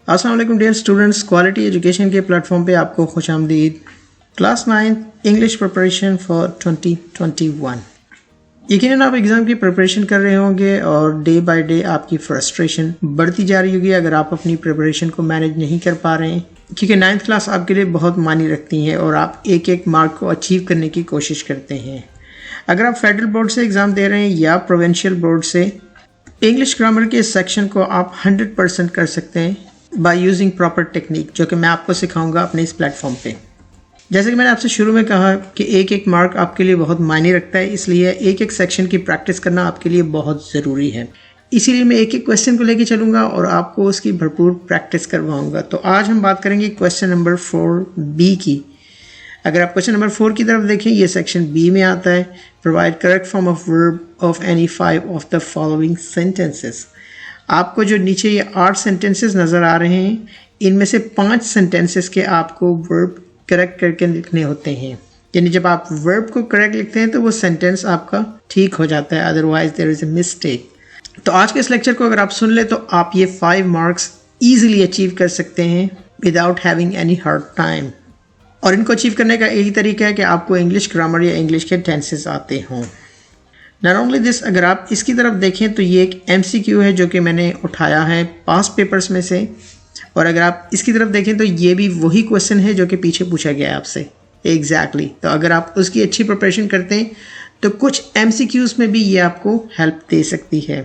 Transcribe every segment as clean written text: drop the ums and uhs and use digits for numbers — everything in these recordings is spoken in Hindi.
अस्सलाम वालेकुम डियर स्टूडेंट्स, क्वालिटी एजुकेशन के प्लेटफॉर्म पे आपको खुशामदीद। Class 9 English preparation for 2021। यकीनन आप एग्ज़ाम की प्रिपरेशन कर रहे होंगे और डे बाय डे आपकी फ्रस्ट्रेशन बढ़ती जा रही होगी अगर आप अपनी प्रिपरेशन को मैनेज नहीं कर पा रहे हैं, क्योंकि 9th क्लास आपके लिए बहुत मायने रखती है और आप एक एक मार्क को अचीव करने की कोशिश करते हैं। अगर आप फेडरल बोर्ड से एग्ज़ाम दे रहे हैं या प्रोविंशियल बोर्ड से, इंग्लिश ग्रामर के इस सेक्शन को आप 100% कर सकते हैं बाय यूजिंग प्रॉपर टेक्निक, जो कि मैं आपको सिखाऊंगा अपने इस प्लेटफॉर्म पे। जैसे कि मैंने आपसे शुरू में कहा कि एक एक मार्क आपके लिए बहुत मायने रखता है, इसलिए एक एक सेक्शन की प्रैक्टिस करना आपके लिए बहुत ज़रूरी है। इसीलिए मैं एक एक क्वेश्चन को लेके चलूँगा और आपको उसकी भरपूर प्रैक्टिस करवाऊँगा। तो आज हम बात करेंगे क्वेश्चन नंबर 4B की। अगर आप क्वेश्चन नंबर 4 की तरफ देखें, ये सेक्शन बी में आता है। Provide correct form of verb of any 5 of the following sentences. आपको जो नीचे ये 8 सेंटेंसेस नज़र आ रहे हैं, इनमें से 5 सेंटेंसेस के आपको वर्ब करेक्ट करके लिखने होते हैं। यानी जब आप वर्ब को करेक्ट लिखते हैं तो वो सेंटेंस आपका ठीक हो जाता है, otherwise there is a mistake. तो आज के इस लेक्चर को अगर आप सुन ले तो आप ये 5 मार्क्स ईजिली अचीव कर सकते हैं without having any hard time. और इनको अचीव करने का यही तरीका है कि आपको इंग्लिश ग्रामर या इंग्लिश के टेंसेस आते हों। नॉट ओनली दिस, अगर आप इसकी तरफ देखें तो ये एक MCQ है जो कि मैंने उठाया है पास्ट पेपर्स में से, और अगर आप इसकी तरफ देखें तो ये भी वही क्वेश्चन है जो कि पीछे पूछा गया है आपसे एग्जैक्टली। तो अगर आप उसकी अच्छी प्रिपरेशन करते हैं तो कुछ MCQs में भी ये आपको हेल्प दे सकती है।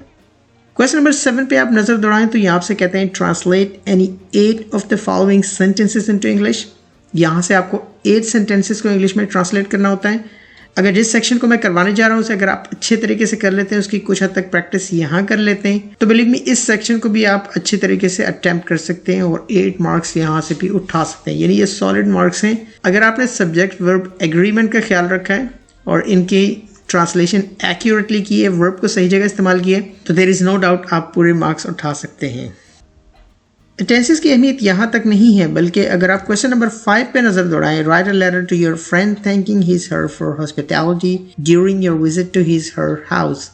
क्वेश्चन नंबर 7 पे आप नज़र दौड़ाएं तो यहाँ से कहते हैं translate any 8 of the following sentences into English. यहाँ से आपको 8 सेंटेंसेस को इंग्लिश में ट्रांसलेट करना होता है। अगर जिस सेक्शन को मैं करवाने जा रहा हूँ उसे अगर आप अच्छे तरीके से कर लेते हैं, उसकी कुछ हद तक प्रैक्टिस यहाँ कर लेते हैं, तो बिलीव मी इस सेक्शन को भी आप अच्छे तरीके से अटेम्प्ट कर सकते हैं और 8 मार्क्स यहाँ से भी उठा सकते हैं। यानी ये सॉलिड मार्क्स हैं अगर आपने सब्जेक्ट वर्ब एग्रीमेंट का ख्याल रखा है और इनकी ट्रांसलेशन एक्यूरेटली की है, वर्ब को सही जगह इस्तेमाल किया है, तो देयर इज़ नो डाउट आप पूरे मार्क्स उठा सकते हैं। टेंसेस की अहमियत यहाँ तक नहीं है, बल्कि अगर आप क्वेश्चन नंबर 5 पे नज़र दौड़ाएं, write a letter to your friend thanking his her for hospitality during your visit to his her house.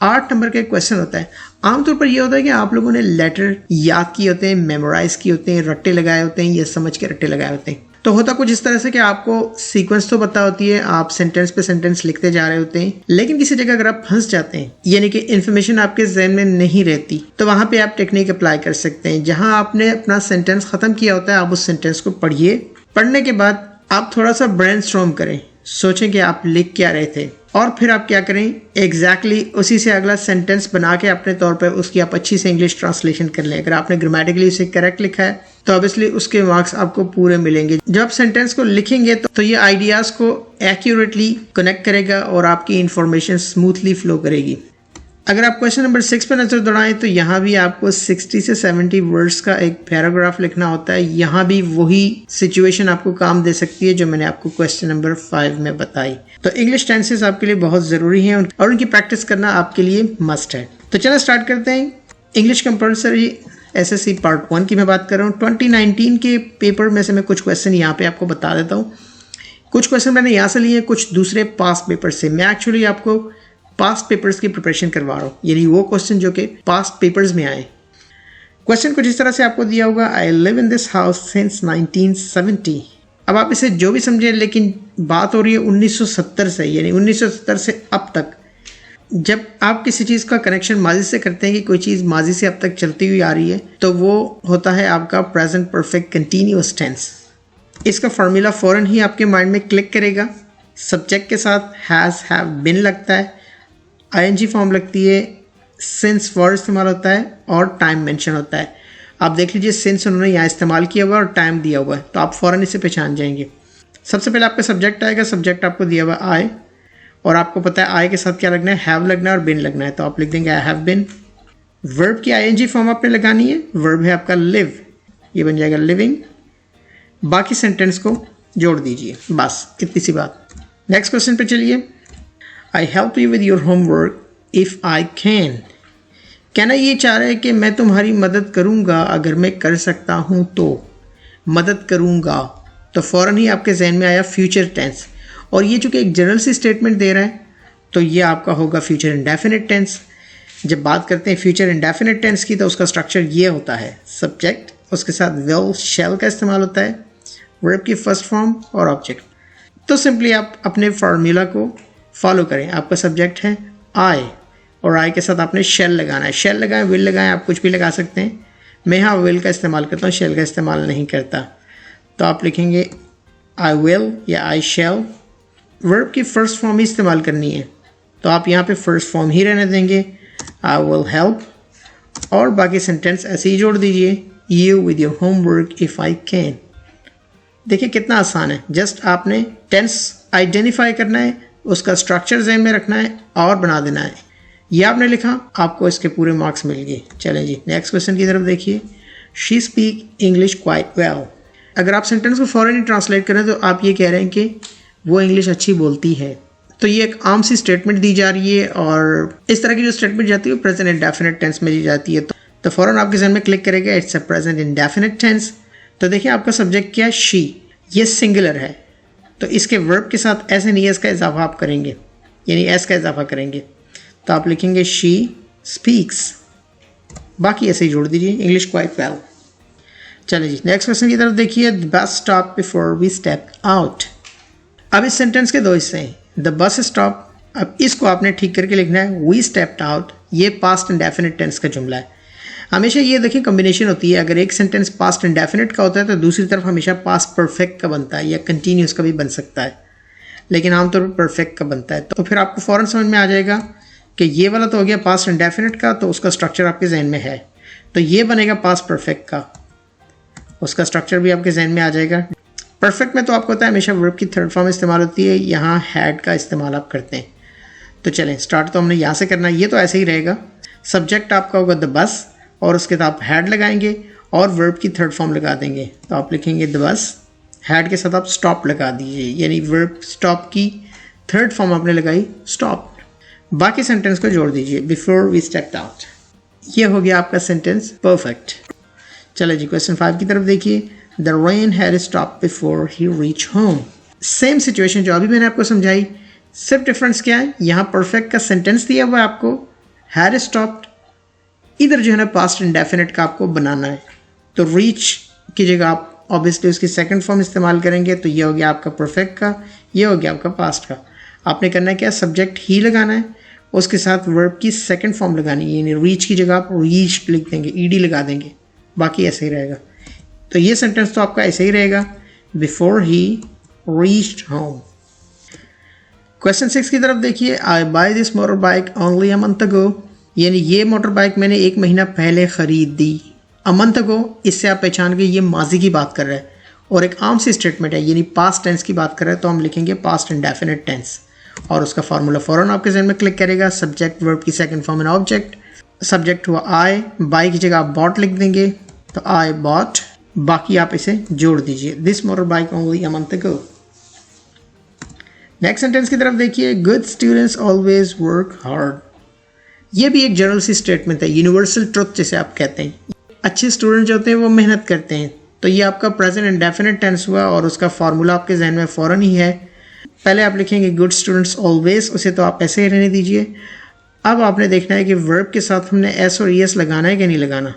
8 number का क्वेश्चन होता है। आमतौर पर यह होता है कि आप लोगों ने लेटर याद किए होते हैं, मेमोराइज किए होते हैं, रट्टे लगाए होते हैं, ये समझ के रट्टे लगाए होते हैं। तो होता कुछ इस तरह से कि आपको सीक्वेंस तो पता होती है, आप सेंटेंस पे सेंटेंस लिखते जा रहे होते हैं, लेकिन किसी जगह अगर आप फंस जाते हैं, यानी कि इन्फॉर्मेशन आपके ज़हन में नहीं रहती, तो वहाँ पे आप टेक्निक अप्लाई कर सकते हैं। जहाँ आपने अपना सेंटेंस ख़त्म किया होता है, आप उस सेंटेंस को पढ़िए। पढ़ने के बाद आप थोड़ा सा ब्रेनस्टॉर्म करें, सोचें कि आप लिख क्या रहे थे, और फिर आप क्या करें, एग्जैक्टली उसी से अगला सेंटेंस बना के अपने तौर पर उसकी आप अच्छी से इंग्लिश ट्रांसलेशन कर लें। अगर आपने ग्रामेटिकली उसे करेक्ट लिखा है तो ऑब्वियसली उसके मार्क्स आपको पूरे मिलेंगे। जब आप सेंटेंस को लिखेंगे तो ये आइडियाज़ को एक्यूरेटली कनेक्ट करेगा और आपकी इंफॉर्मेशन स्मूथली फ्लो करेगी। अगर आप क्वेश्चन नंबर 6 पर नज़र दौड़ाएं तो यहाँ भी आपको 60 से 70 वर्ड्स का एक पैराग्राफ लिखना होता है। यहाँ भी वही सिचुएशन आपको काम दे सकती है जो मैंने आपको क्वेश्चन नंबर 5 में बताई। तो इंग्लिश टेंसेस आपके लिए बहुत ज़रूरी हैं और उनकी प्रैक्टिस करना आपके लिए मस्ट है। तो चलो स्टार्ट करते हैं। इंग्लिश कंपल्सरी SSC पार्ट 1 की मैं बात कर रहा हूँ। 2019 के पेपर में से मैं कुछ क्वेश्चन यहाँ पे आपको बता देता हूँ। कुछ क्वेश्चन मैंने यहाँ से लिए, कुछ दूसरे पास्ट पेपर से। मैं एक्चुअली आपको पास्ट पेपर्स की प्रिपरेशन करवा रहा हूँ, यानी वो क्वेश्चन जो कि पास्ट पेपर्स में आए। क्वेश्चन कुछ इस तरह से आपको दिया होगा, I live in this house since 1970। अब आप इसे जो भी समझें, लेकिन बात हो रही है 1970 से, यानी 1970 से अब तक। जब आप किसी चीज़ का कनेक्शन माजी से करते हैं कि कोई चीज़ माजी से अब तक चलती हुई आ रही है, तो वो होता है आपका प्रेजेंट परफेक्ट कंटिन्यूअस टेंस। इसका फार्मूला फ़ौरन ही आपके माइंड में क्लिक करेगा। सब्जेक्ट के साथ हैज़, हैव, बिन लगता है, ING फॉर्म लगती है, सिंस वर्ड इस्तेमाल होता है और टाइम मेंशन होता है। आप देख लीजिए सिंस उन्होंने यहाँ इस्तेमाल किया हुआ है और टाइम दिया हुआ है, तो आप फ़ौरन इसे पहचान जाएंगे। सबसे पहले आपका सब्जेक्ट आएगा, सब्जेक्ट आपको दिया हुआ आई, और आपको पता है आई के साथ क्या लगना है, हैव लगना है और बिन लगना है, तो आप लिख देंगे आई हैव बिन। वर्ब की ING फॉर्म आपने लगानी है, वर्ब है आपका लिव, ये बन जाएगा लिविंग। बाकी सेंटेंस को जोड़ दीजिए, बस इतनी सी बात। नेक्स्ट क्वेश्चन पे चलिए। I help you with your homework if I can. कहना ये चाह रहा है कि मैं तुम्हारी मदद करूँगा अगर मैं कर सकता हूँ तो। मदद करूँगा तो फ़ौरन ही आपके जहन में आया फ्यूचर टेंस, और ये चूँकि एक जनरल सी स्टेटमेंट दे रहा है तो ये आपका होगा फ्यूचर इंडेफिनिट टेंस। जब बात करते हैं फ्यूचर इंडेफिनिट टेंस की तो उसका स्ट्रक्चर ये होता है, सब्जेक्ट उसके साथ will shall का इस्तेमाल होता है, वर्ब की फर्स्ट फॉर्म और ऑब्जेक्ट। तो सिंपली आप अपने फार्मूला को फॉलो करें। आपका सब्जेक्ट है आई और आई के साथ आपने शेल लगाना है। शेल लगाएं, विल लगाएं, आप कुछ भी लगा सकते हैं। मैं यहाँ विल का इस्तेमाल करता हूँ, शेल का इस्तेमाल नहीं करता। तो आप लिखेंगे आई विल या आई शेल। वर्ब की फर्स्ट फॉर्म ही इस्तेमाल करनी है, तो आप यहाँ पे फर्स्ट फॉर्म ही रहने देंगे, आई विल हेल्प, और बाकी सेंटेंस ऐसे ही जोड़ दीजिए, you with your homework if I can. देखिए कितना आसान है, जस्ट आपने टेंस आइडेंटिफाई करना है, उसका स्ट्रक्चर ज़हन में रखना है और बना देना है। ये आपने लिखा, आपको इसके पूरे मार्क्स मिल गए। चलें जी नेक्स्ट क्वेश्चन की तरफ देखिए। She speak English quite well. अगर आप सेंटेंस को फ़ौरन ही ट्रांसलेट करें तो आप ये कह रहे हैं कि वो इंग्लिश अच्छी बोलती है। तो ये एक आम सी स्टेटमेंट दी जा रही है, और इस तरह की जो स्टेटमेंट जाती है वो प्रेजेंट इंडेफिनिट टेंस में दी जाती है। तो फ़ौरन आपके जहन में क्लिक करेगा it's a present indefinite tense. तो देखिए आपका सब्जेक्ट क्या है, शी, ये सिंगुलर है, तो इसके वर्ब के साथ एस एन ई एस का इजाफा आप करेंगे, यानी एस का इजाफा करेंगे। तो आप लिखेंगे शी स्पीक्स, बाकी ऐसे ही जोड़ दीजिए, इंग्लिश क्वाइट वेल। चलिए जी नेक्स्ट क्वेश्चन की तरफ देखिए। The bus stop before we step out. अब इस सेंटेंस के दो हिस्से हैं, द बस स्टॉप, अब इसको आपने ठीक करके लिखना है वी स्टेप्ड आउट, ये पास्ट इंडेफिनिट टेंस का जुमला है। हमेशा ये देखिए कॉम्बिनेशन होती है, अगर एक सेंटेंस पास्ट इंडेफिनिट का होता है तो दूसरी तरफ हमेशा पास्ट परफेक्ट का बनता है, या कंटिन्यूस का भी बन सकता है, लेकिन आमतौर पर परफेक्ट का बनता है। तो फिर आपको फ़ौरन समझ में आ जाएगा कि ये वाला तो हो गया पास्ट इंडेफिनिट का, तो उसका स्ट्रक्चर आपके जहन में है, तो ये बनेगा पास्ट परफेक्ट का, उसका स्ट्रक्चर भी आपके जहन में आ जाएगा। परफेक्ट में तो आपको पता है हमेशा वर्ब की थर्ड फॉर्म इस्तेमाल होती है, यहाँ हैड का इस्तेमाल आप करते हैं। तो चलें स्टार्ट तो हमने यहाँ से करना है, ये तो ऐसे ही रहेगा। सब्जेक्ट आपका होगा द बस, और उसके साथ आप हैड लगाएंगे और वर्ब की थर्ड फॉर्म लगा देंगे। तो आप लिखेंगे द बस, हैड के साथ आप स्टॉप लगा दीजिए, यानी वर्ब स्टॉप की थर्ड फॉर्म आपने लगाई स्टॉप। बाकी सेंटेंस को जोड़ दीजिए, बिफोर वी स्टेप्ड आउट। ये हो गया आपका सेंटेंस परफेक्ट। चलो जी क्वेश्चन 5 की तरफ देखिए। The rain had stopped before he reach home. Same situation जो अभी मैंने आपको समझाई, सिर्फ डिफरेंस क्या है, यहाँ परफेक्ट का सेंटेंस दिया हुआ है आपको, हैड स्टॉप्ड, इधर जो है ना पास्ट इंडेफिनिट का आपको बनाना है। तो रीच की जगह आप ऑब्वियसली उसकी सेकंड फॉर्म इस्तेमाल करेंगे, तो ये हो गया आपका परफेक्ट का, ये हो गया आपका पास्ट का। आपने करना है क्या, सब्जेक्ट ही लगाना है, उसके साथ वर्ब की सेकंड फॉर्म लगानी है, यानी रीच की जगह आप रीच लिख देंगे, ईडी लगा देंगे, बाकी ऐसे ही रहेगा। तो ये सेंटेंस तो आपका ऐसे ही रहेगा, बिफोर ही रीच्ड होम। क्वेश्चन 6 की तरफ देखिए। I buy this motor bike only a month ago, यानी ये मोटर बाइक मैंने 1 महीना पहले ख़रीद दी। अ मंथ अगो, इससे आप पहचान गए ये माजी की बात कर रहा है, और एक आम सी स्टेटमेंट है, यानी पास्ट टेंस की बात कर रहा है, तो हम लिखेंगे पास्ट इंडेफिनिट टेंस, और उसका फार्मूला फ़ौरन आपके जहन में क्लिक करेगा, सब्जेक्ट वर्ब की second form and object. Subject हुआ आई, बाई की जगह आप बॉट लिख देंगे, तो आई बॉट, बाकी आप इसे जोड़ दीजिए, this motor bike only a month ago. Next sentence की तरफ देखिए। Good students always work hard, ये भी एक जनरल सी स्टेटमेंट है, यूनिवर्सल ट्रुथ जिसे आप कहते हैं। अच्छे स्टूडेंट जो होते हैं वो मेहनत करते हैं, तो ये आपका प्रेजेंट इंडेफिनिट टेंस हुआ, और उसका फार्मूला आपके जहन में फ़ौरन ही है। पहले आप लिखेंगे गुड स्टूडेंट्स ऑलवेज, उसे तो आप ऐसे ही रहने दीजिए। अब आपने देखना है कि वर्ब के साथ हमने एस और एस लगाना है कि नहीं लगाना,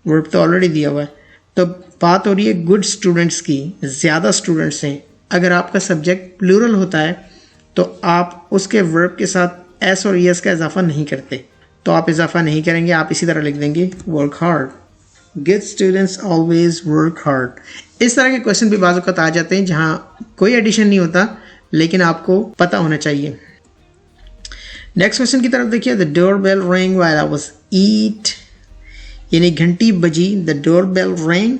वर्ब तो ऑलरेडी दिया हुआ है। तो बात हो रही है गुड स्टूडेंट्स की, ज़्यादा स्टूडेंट्स हैं। अगर आपका सब्जेक्ट प्लूरल होता है तो आप उसके वर्ब के साथ एस और एस का इजाफा नहीं करते, तो आप इजाफा नहीं करेंगे, आप इसी तरह लिख देंगे work hard. Good students always work hard. इस तरह के क्वेश्चन भी बाज़ वक़्त आ जाते हैं जहाँ कोई एडिशन नहीं होता, लेकिन आपको पता होना चाहिए। नेक्स्ट क्वेश्चन की तरफ देखिए। The door bell ring while I was eat, यानी घंटी बजी, द डोर बेल रिंग,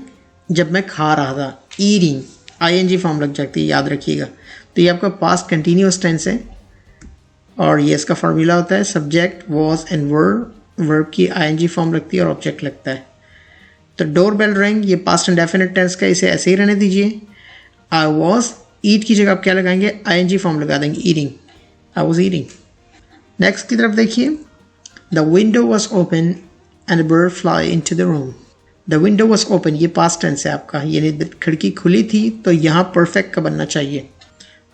जब मैं खा रहा था। ईटिंग आईएनजी फॉर्म लग जाती है, याद रखिएगा। तो ये आपका पास्ट कंटिन्यूअस टेंस है, और ये इसका फार्मूला होता है सब्जेक्ट वॉज एंड वर्ब की आईएनजी फॉर्म लगती है और ऑब्जेक्ट लगता है। तो डोर बेल रिंग ये पास्ट इंडेफिनिट टेंस का, इसे ऐसे ही रहने दीजिए। आई वॉज, ईट की जगह आप क्या लगाएंगे, आईएनजी फॉर्म लगा देंगे, eating, I was eating. Next की तरफ देखिए। The window was open and a bird fly into the room. The window was open ये पास्ट टेंस है आपका, यानी खिड़की खुली थी, तो यहाँ परफेक्ट का बनना चाहिए।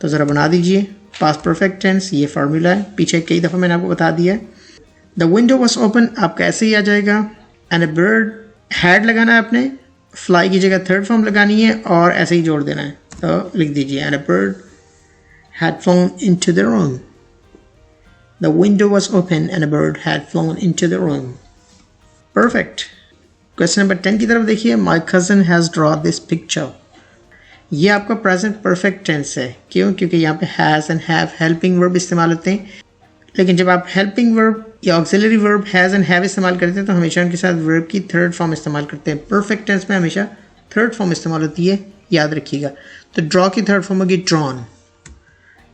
तो ज़रा बना दीजिए पास्ट परफेक्ट टेंस, ये फार्मूला है, पीछे कई दफ़ा मैंने आपको बता दिया है। द विंडो वॉज ओपन आपका ऐसे ही आ जाएगा। एंड अ बर्ड, हैड लगाना है आपने, फ्लाई की जगह थर्ड फॉर्म लगानी है और ऐसे ही जोड़ देना है। तो लिख दीजिए and a bird had phloem into the room. The window was open and a bird had phloem into the room. Perfect. Question number 10 की तरफ देखिए। माई cousin has draw this picture. ये आपका प्रेजेंट परफेक्ट टेंस है। क्यों? क्योंकि यहाँ पे has and have helping verb इस्तेमाल होते हैं, लेकिन जब आप हेल्पिंग वर्ब या auxiliary verb has and have इस्तेमाल करते हैं तो हमेशा उनके साथ वर्ब की थर्ड फॉर्म इस्तेमाल करते हैं। परफेक्ट टेंस में हमेशा थर्ड फॉर्म इस्तेमाल होती है, याद रखिएगा। तो ड्रॉ की थर्ड फॉर्म होगी drawn.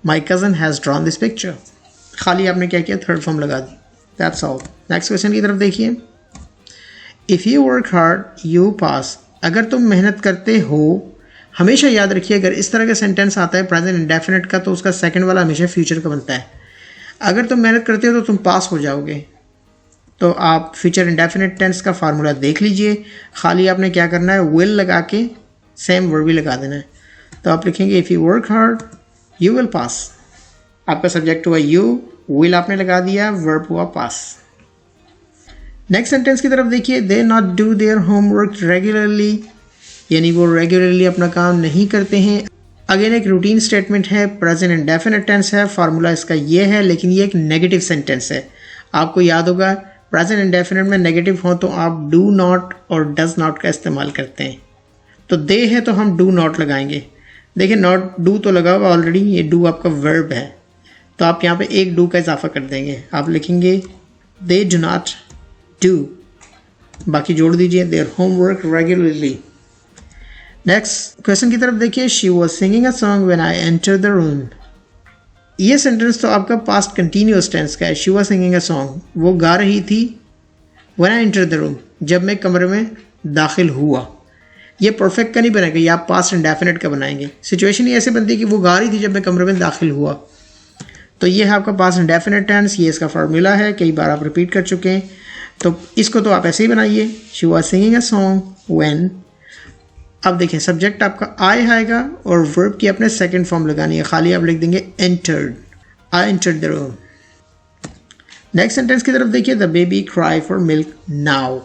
My cousin has drawn this picture. खाली आपने क्या किया? थर्ड फॉर्म लगा दी। That's all. नेक्स्ट क्वेश्चन की तरफ देखिए। If you work hard you pass. अगर तुम मेहनत करते हो, हमेशा याद रखिए अगर इस तरह का सेंटेंस आता है प्रेजेंट इंडेफिनिट का तो उसका सेकंड वाला हमेशा फ्यूचर का बनता है। अगर तुम मेहनत करते हो तो तुम पास हो जाओगे। तो आप फ्यूचर इंडेफिनिट टेंस का फार्मूला देख लीजिए। खाली आपने क्या करना है? विल लगा के सेम वर्ब भी लगा देना है। तो आप लिखेंगे if you work hard you will pass. आपका सब्जेक्ट हुआ यू, विल आपने लगा दिया, वर्ब हुआ पास। नेक्स्ट सेंटेंस की तरफ देखिए। They not do their homework regularly, यानी वो रेगुलरली अपना काम नहीं करते हैं। अगेन एक रूटीन स्टेटमेंट है, प्रेजेंट इंडेफिनिट टेंस है, फार्मूला इसका ये है, लेकिन ये एक नेगेटिव सेंटेंस है। आपको याद होगा प्रेजेंट इंडेफिनिट में नेगेटिव हो तो आप डू नॉट और डज नॉट का इस्तेमाल करते हैं। तो दे है तो हम डू नॉट लगाएंगे। देखिए नॉट डू तो लगा हुआ ऑलरेडी, ये डू आपका वर्ब है, तो आप यहाँ पे एक डू का इजाफा कर देंगे। आप लिखेंगे दे डू नॉट डू, बाकी जोड़ दीजिए their homework regularly. Next question की तरफ देखिए। She was singing a song when I enter the room. ये सेंटेंस तो आपका पास्ट कंटिन्यूअस टेंस का है। She was singing a song, वो गा रही थी। When I enter the room, जब मैं कमरे में दाखिल हुआ। ये परफेक्ट का नहीं बनेगा, ये आप पास्ट इंडेफिनिट का बनाएंगे। सिचुएशन ही ऐसे बनती है कि वो गा रही थी जब मैं कमरे में दाखिल हुआ। तो ये है आपका पास्ट इंडेफिनिट टेंस, ये इसका फार्मूला है, कई बार आप रिपीट कर चुके हैं। तो इसको तो आप ऐसे ही बनाइए। She was singing a song when. अब देखें सब्जेक्ट आपका आई आएगा और वर्ब की अपने सेकंड फॉर्म लगानी है। खाली आप लिख देंगे entered, I entered the room. Next sentence की तरफ देखिए। The baby cry for milk now.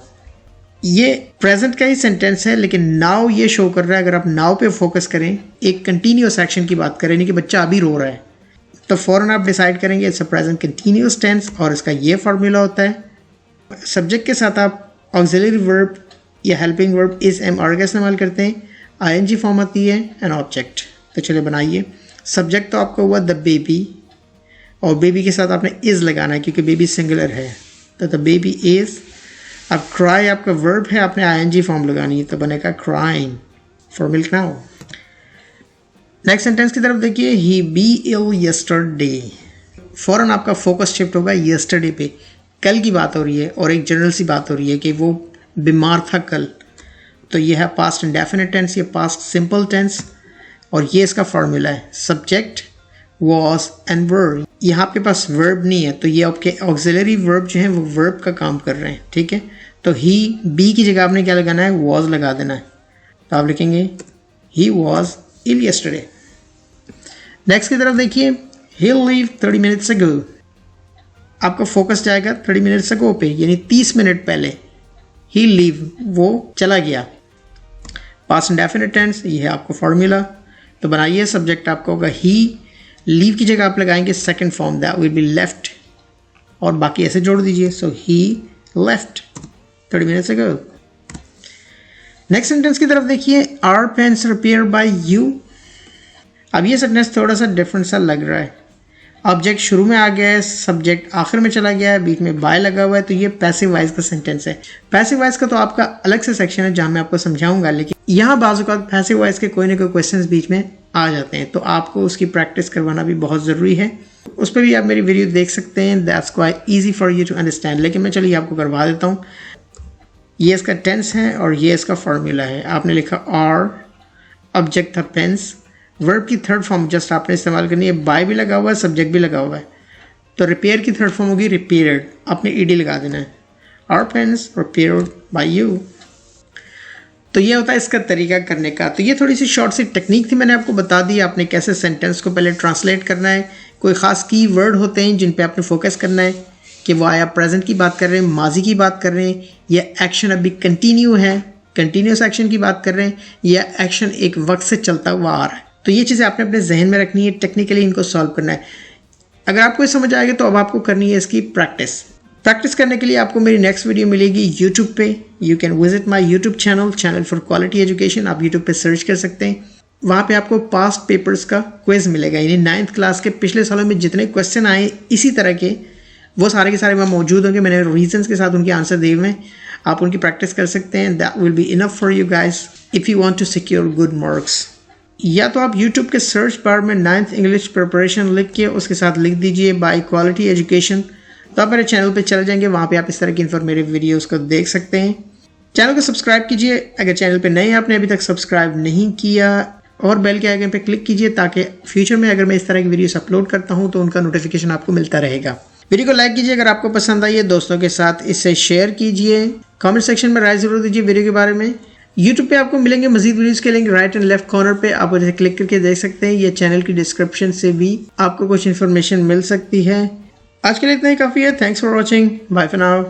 ये प्रेजेंट का ही सेंटेंस है, लेकिन नाउ ये शो कर रहा है। अगर आप नाउ पे फोकस करें, एक कंटिन्यूअस एक्शन की बात करें, नहीं कि बच्चा अभी रो रहा है, तो फौरन आप डिसाइड करेंगे it's a present continuous tense और इसका ये फार्मूला होता है। सब्जेक्ट के साथ आप ऑक्सिलरी वर्ब या हेल्पिंग वर्ब इस एम आर का इस्तेमाल करते हैं। आईएनजी फॉर्म आती है एन ऑब्जेक्ट। तो चलिए बनाइए। सब्जेक्ट तो आपका हुआ द बेबी और बेबी के साथ आपने इज़ लगाना है क्योंकि बेबी सिंगुलर है। तो द बेबी इज़। अब क्राई आपका वर्ब है, आपने आईएनजी फॉर्म लगानी है, तो बनेगा crying for milk now. Next sentence की तरफ देखिए। ही बी इल यस्टरडे। फौरन आपका फोकस शिफ्ट होगा यस्टरडे पे, कल की बात हो रही है और एक जनरल सी बात हो रही है कि वो बीमार था कल। तो ये है पास्ट इंडेफिनिट टेंस, ये पास्ट सिंपल टेंस और ये इसका फार्मूला है सब्जेक्ट वॉज एंड वर्ब। यहाँ आपके पास वर्ब नहीं है तो ये आपके ऑक्सिलरी वर्ब जो है वो वर्ब का काम कर रहे हैं, ठीक है। तो ही बी की जगह आपने क्या लगाना है? वॉज लगा देना है। तो आप लिखेंगे he was ill yesterday. Next की तरफ देखिए। He leave 30 minutes ago. आपका फोकस जाएगा 30 मिनट्स अगो पे, यानी 30 मिनट पहले। ही लीव, वो चला गया। पास्ट इंडेफिनिट टेंस, ये है आपका फार्मूला। तो बनाइए। सब्जेक्ट आपका होगा ही, लीव की जगह आप लगाएंगे second form that will be left और बाकी ऐसे जोड़ दीजिए। So he left 30 minutes ago. Next sentence की तरफ देखिए। Our pens repair by you. अब ये सेंटेंस थोड़ा सा डिफरेंट सा लग रहा है। ऑब्जेक्ट शुरू में आ गया है, सब्जेक्ट आखिर में चला गया है, बीच में बाय लगा हुआ है, तो ये पैसिव वॉइस का सेंटेंस है। पैसिव वॉइस का तो आपका अलग से सेक्शन है जहां मैं आपको समझाऊंगा, लेकिन यहाँ बाज़ औक़ात पैसिव वॉइस के कोई ना कोई क्वेश्चंस बीच में आ जाते हैं, तो आपको उसकी प्रैक्टिस करवाना भी बहुत ज़रूरी है। उस पर भी आप मेरी वीडियो देख सकते हैं, that's quite easy for you to understand. लेकिन मैं चलिए आपको करवा देता हूँ। ये इसका टेंस है और ये इसका फार्मूला है। आपने लिखा आर, ऑब्जेक्ट था पेंस, वर्ब की थर्ड फॉर्म जस्ट आपने इस्तेमाल करनी है। बाय भी लगा हुआ है, सब्जेक्ट भी लगा हुआ है, तो रिपेयर की थर्ड फॉर्म होगी रिपेयर्ड, आपने ईडी लगा देना है। Our pens repaired by you. तो ये होता है इसका तरीका करने का। तो ये थोड़ी सी शॉर्ट सी टेक्निक थी, मैंने आपको बता दी आपने कैसे सेंटेंस को पहले ट्रांसलेट करना है। कोई ख़ास की वर्ड होते हैं जिन पे आपने फोकस करना है कि वो आया प्रेजेंट की बात कर रहे हैं, माजी की बात कर रहे हैं, या एक्शन अभी कंटिन्यू है, कंटिन्यूस एक्शन की बात कर रहे हैं या एक्शन एक वक्त से चलता हुआ आ रहा है। तो ये चीज़ें आपने अपने जहन में रखनी है, टेक्निकली इनको सॉल्व करना है। अगर आपको ये समझ आएगा तो अब आपको करनी है इसकी प्रैक्टिस करने के लिए आपको मेरी नेक्स्ट वीडियो मिलेगी यूट्यूब पे। You can visit my YouTube channel for quality education. आप यूट्यूब पे सर्च कर सकते हैं, वहाँ पे आपको पास्ट पेपर्स का क्विज मिलेगा, यानी 9th क्लास के पिछले सालों में जितने क्वेश्चन आए इसी तरह के वो सारे के सारे वहाँ मौजूद होंगे। मैंने रीजंस के साथ उनके आंसर दिए हुए हैं, आप उनकी प्रैक्टिस कर सकते हैं। That will be enough for you guys if you want to secure good marks. या तो आप YouTube के सर्च बार में 9th इंग्लिश प्रिपरेशन लिख के उसके साथ लिख दीजिए बाय क्वालिटी एजुकेशन, तो आप मेरे चैनल पे चले जाएंगे। वहाँ पे आप इस तरह की इन्फॉर्मेटिव वीडियोस को देख सकते हैं। चैनल को सब्सक्राइब कीजिए अगर चैनल पे नए आपने अभी तक सब्सक्राइब नहीं किया, और बेल के आइकन पे क्लिक कीजिए ताकि फ्यूचर में अगर मैं इस तरह की वीडियोस अपलोड करता हूँ तो उनका नोटिफिकेशन आपको मिलता रहेगा। वीडियो को लाइक कीजिए अगर आपको पसंद आई है, दोस्तों के साथ इससे शेयर कीजिए। कमेंट सेक्शन में राय जरूर दीजिए वीडियो के बारे में। यूट्यूब पे आपको मिलेंगे मजीद वीडियोस के link right and left corner पे, आप उसे क्लिक करके देख सकते हैं। ये चैनल की डिस्क्रिप्शन से भी आपको कुछ इन्फॉर्मेशन मिल सकती है। आज के लिए इतना ही काफ़ी है। Thanks for watching, bye for now.